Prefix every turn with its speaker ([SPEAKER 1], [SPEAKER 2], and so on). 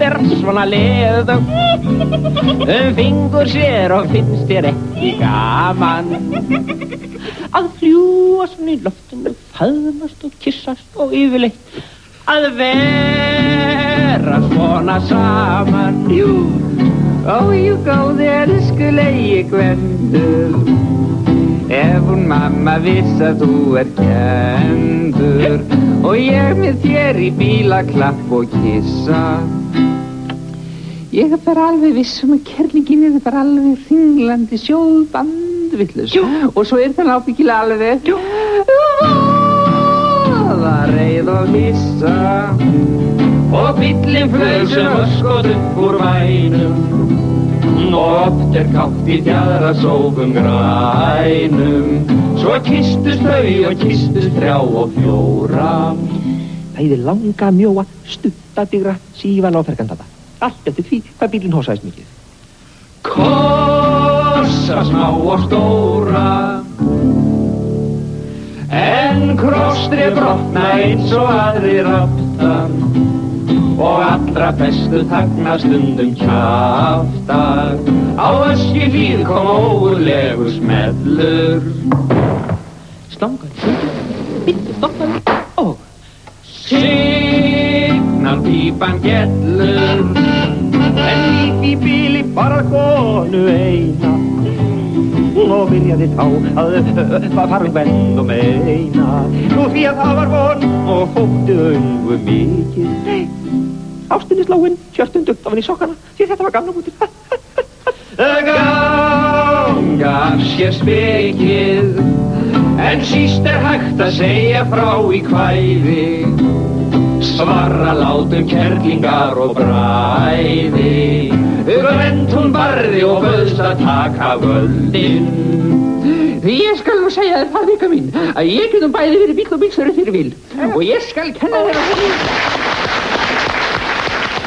[SPEAKER 1] er svona leðum fingur sér og finnst þér ekki gaman að fljúa svona í loftinu, faðmast og kyssast og yfirleitt að vera svona saman. Jú, jú góði elskulegi Gvendur, ef hún mamma viss að þú kenndur og ég með þér í bílaklapp og kyssa. Ég bara alveg viss að kerlingin bara alveg hringlandi sjóðbandvillus og svo það ábyggilega alveg það reið og hissa og bíllinn flaug sem öskot upp úr vænum og oft kátt í fjaðrasófum grænum svo kysstust þau og kysstust 3 og 4. Bæði langa, mjóa, stutta, digra, sífala og ferkantata. Allt eftir því hvað bílinn hósaðist mikið. Kossa smá og stóra en krosstri brotna eins og aðrir raftar og allra bestu þagna stundum kjaftar. Á Öskjuhlíð kom ógurlegur smellur. Slangan hlutur, bíllinn stoppaði og signalpípan gellur en lík í bíli bara konu eina og byrjaði þá að fara venn og meina nú því að það var von og fótti augu mikið. Nei, ástinni sláinn, hjörtun dugt ofan í sokkana því þetta var gamlamútur. Ganga af sér spekið en síst hægt að segja frá í kvæði svarra látum kerlingar og bræði Gvend hún barði og bauðst að taka völdin. Ég skal nú segja þér það vika mín að ég getum bæði verið bíll og bílstjóri fyrir vil og ég skal kenna þér að